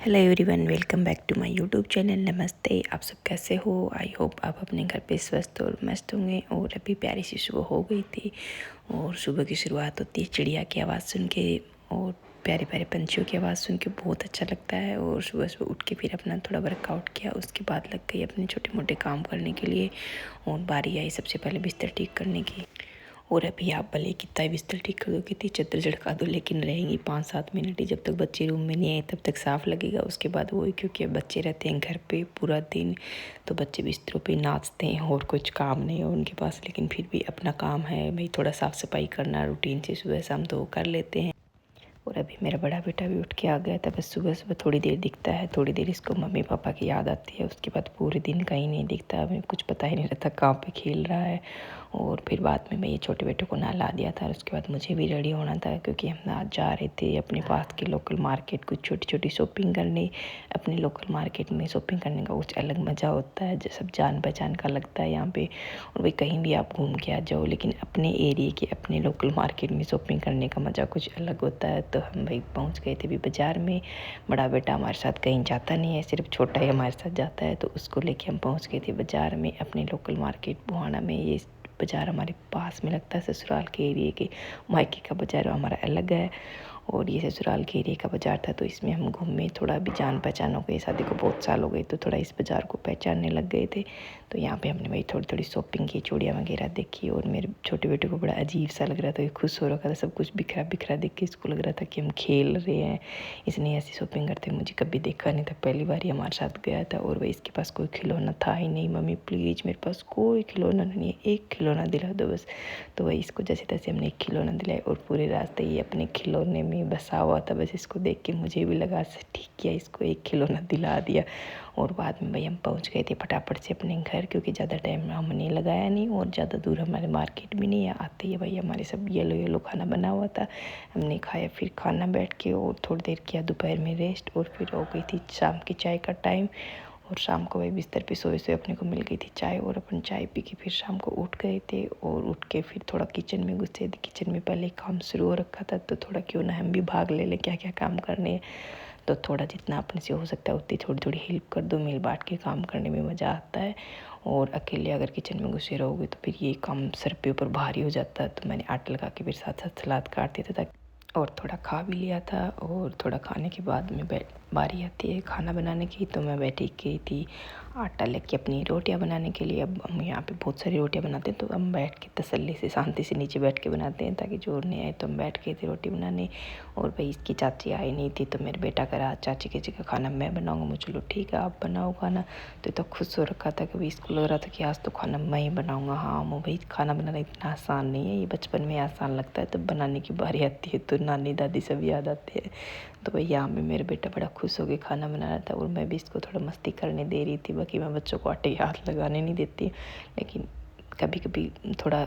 Hello everyone, welcome back to my YouTube channel. नमस्ते, आप सब कैसे हो? आई होप आप अपने घर पे स्वस्थ और मस्त होंगे। और अभी प्यारी सी सुबह हो गई थी और सुबह की शुरुआत होती है चिड़िया की आवाज़ सुन के और प्यारे प्यारे पंछियों की आवाज़ सुन के बहुत अच्छा लगता है। और सुबह सुबह उठ के फिर अपना थोड़ा वर्कआउट किया, उसके बाद लग गई अपने छोटे मोटे काम करने के लिए। और बारी आई सबसे पहले बिस्तर ठीक करने की। और अभी आप भले कितना ही बिस्तर ठीक कर दो, कितनी चद्दर झड़का दो, लेकिन रहेंगी 5-7 मिनट ही। जब तक बच्चे रूम में नहीं आए तब तक साफ़ लगेगा। उसके बाद वही, क्योंकि अब बच्चे रहते हैं घर पे पूरा दिन, तो बच्चे बिस्तरों पे नाचते हैं और कुछ काम नहीं है उनके पास। लेकिन फिर भी अपना काम है भाई, थोड़ा साफ़ सफाई करना रूटीन से सुबह शाम तो कर लेते हैं। और अभी मेरा बड़ा बेटा भी उठ के आ गया था। बस सुबह सुबह थोड़ी देर दिखता है, थोड़ी देर इसको मम्मी पापा की याद आती है, उसके बाद पूरे दिन कहीं नहीं दिखता। अभी कुछ पता ही नहीं रहता कहाँ पे खेल रहा है। और फिर बाद में मैं ये छोटे बेटे को नहला दिया था। उसके बाद मुझे भी रेडी होना था, क्योंकि हम आज जा रहे थे अपने पास के लोकल मार्केट कुछ छोटी छोटी शॉपिंग करने। अपने लोकल मार्केट में शॉपिंग करने का कुछ अलग मज़ा होता है, जो सब जान पहचान का लगता है यहाँ पे। और भाई कहीं भी आप घूम के आ जाओ, लेकिन अपने एरिया के अपने लोकल मार्केट में शॉपिंग करने का मज़ा कुछ अलग होता है। तो हम भाई पहुँच गए थे अभी बाज़ार में। बड़ा बेटा हमारे साथ कहीं जाता नहीं है, सिर्फ छोटा ही हमारे साथ जाता है, तो उसको लेके हम पहुँच गए थे बाज़ार में, अपने लोकल मार्केट बुहाना में। ये बाज़ार हमारे पास में लगता है, ससुराल के एरिए के। मायके का बाज़ार हमारा अलग है और ये ससुराल के एरिए का बाज़ार था। तो इसमें हम घूमे, थोड़ा भी जान पहचान हो गई, शादी को बहुत साल हो गए तो थोड़ा इस बाज़ार को पहचानने लग गए थे। तो यहाँ पे हमने भाई थोड़ी थोड़ी शॉपिंग की, चूड़ियाँ वगैरह देखी। और मेरे छोटे बेटे को बड़ा अजीब सा लग रहा था, ये खुश हो रखा था, सब कुछ बिखरा बिखरा देख के इसको लग रहा था कि हम खेल रहे हैं। इसने ऐसी शॉपिंग करते मुझे कभी देखा नहीं था, पहली बार ही हमारे साथ गया था। और भाई इसके पास कोई खिलौना था ही नहीं। मम्मी प्लीज़ मेरे पास कोई खिलौना नहीं है, एक खिलौना दिला दो बस। तो वही इसको जैसे तैसे हमने एक खिलौना दिलाया और पूरे रास्ते ये अपने खिलौने में बसा हुआ था। बस इसको देख के मुझे भी लगा ठीक किया, इसको एक खिलौना दिला दिया। और बाद में भाई हम पहुंच गए थे फटाफट से अपने घर, क्योंकि ज़्यादा टाइम हमने लगाया नहीं और ज़्यादा दूर हमारे मार्केट भी नहीं है। आते ही भाई हमारे सब येलो येलो खाना बना हुआ था, हमने खाया। फिर खाना बैठ के और थोड़ी देर किया दोपहर में रेस्ट। और फिर हो गई थी शाम की चाय का टाइम। और शाम को भाई बिस्तर पे सोए सोए अपने को मिल गई थी चाय, और अपन चाय पी के फिर शाम को उठ गए थे। और उठ के फिर थोड़ा किचन में घुसे थे। किचन में पहले काम शुरू हो रखा था, तो थोड़ा क्यों ना हम भी भाग ले लें क्या क्या काम करने हैं। तो थोड़ा जितना अपने से हो सकता है उतनी थोड़ी थोड़ी हेल्प कर दो। मिल बांट के काम करने में मज़ा आता है। और अकेले अगर किचन में घुसे रहोगे तो फिर ये काम सर पे ऊपर भारी हो जाता है। तो मैंने आटा लगा के फिर साथ साथ सलाद काट दिया था, और थोड़ा खा भी लिया था। और थोड़ा खाने के बाद में बारी आती है खाना बनाने की, तो मैं बैठी गई थी आटा लेके अपनी रोटियां बनाने के लिए। अब हम यहाँ पे बहुत सारी रोटियां बनाते हैं, तो हम बैठ के तसल्ली से शांति से नीचे बैठ के बनाते हैं ताकि जोर नहीं आए। तो हम बैठ गए थे रोटी बनाने। और भाई इसकी चाची आई नहीं थी, तो मेरे बेटा कह रहा चाची की जगह खाना मैं बनाऊँगा। मुझे चलो ठीक है आप बनाओ खाना। तो खुश हो रखा था, कभी इसको लग रहा था कि आज तो खाना मैं ही बनाऊँगा। हाँ वो भाई खाना बनाना इतना आसान नहीं है, ये बचपन में आसान लगता है, तब बनाने की बारी आती है तो नानी दादी सब याद आते हैं। तो भाई यहाँ पे मेरा बेटा बड़ा खुश हो के खाना बना रहा था, और मैं भी इसको थोड़ा मस्ती करने दे रही थी। बाकी मैं बच्चों को आटे हाथ लगाने नहीं देती, लेकिन कभी कभी थोड़ा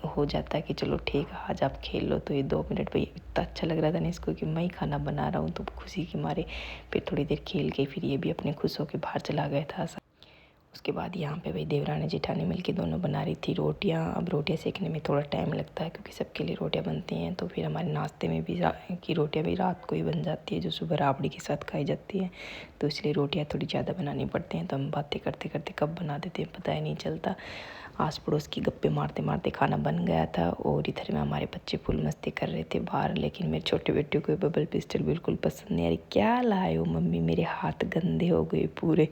हो जाता है कि चलो ठीक है आज आप खेल लो। तो ये 2 मिनट भाई इतना अच्छा लग रहा था ना इसको कि मैं ही खाना बना रहा हूँ, तो खुशी के मारे फिर थोड़ी देर खेल के फिर ये भी अपने खुश होकर बाहर चला गया था। उसके बाद यहाँ पे भाई देवरानी जेठानी मिलके दोनों बना रही थी रोटियाँ। अब रोटियाँ सेकने में थोड़ा टाइम लगता है, क्योंकि सबके लिए रोटियाँ बनती हैं। तो फिर हमारे नाश्ते में भी की रोटियाँ भी रात को ही बन जाती है, जो सुबह राबड़ी के साथ खाई जाती है। तो इसलिए रोटियाँ थोड़ी ज़्यादा बनानी पड़ती हैं। तो हम बातें करते करते कब बना देते हैं पता ही नहीं चलता। आस पड़ोस की गप्पे मारते मारते खाना बन गया था। और इधर में हमारे बच्चे फुल मस्ती कर रहे थे बाहर। लेकिन मेरे छोटे बेटे को बबल पिस्टल बिल्कुल पसंद नहीं। अरे क्या लाए हो मम्मी, मेरे हाथ गंदे हो गए पूरे।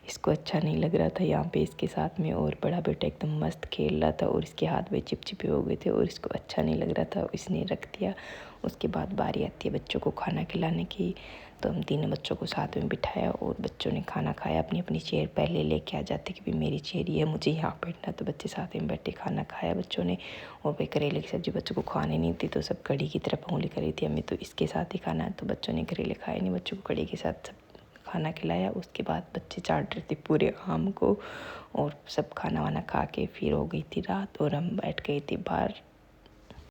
इसको अच्छा नहीं लग रहा था यहाँ पे इसके साथ में। और बड़ा बेटा एकदम मस्त खेल रहा था, और इसके हाथ में चिपचिपे हो गए थे और इसको अच्छा नहीं लग रहा था, इसने रख दिया। उसके बाद बारी आती है बच्चों को खाना खिलाने की। तो हम तीनों बच्चों को साथ में बिठाया और बच्चों ने खाना खाया। अपनी अपनी चेयर पहले लेके आ जाते कि भाई मेरी चेयर ये है, मुझे यहाँ बैठना। तो बच्चे साथ में बैठे खाना खाया बच्चों ने। और भाई करेले की सब्ज़ी बच्चों को खाने नहीं थी, तो सब कढ़ी की तरफ उंगली कर रही थी हमें तो इसके साथ ही खाना है। तो बच्चों ने करेले खाए नहीं, बच्चों को कढ़ी के साथ सब खाना खिलाया। उसके बाद बच्चे चाट रहे थे पूरे आम को, और सब खाना वाना खा के फिर हो गई थी रात। और हम बैठ गए थे बाहर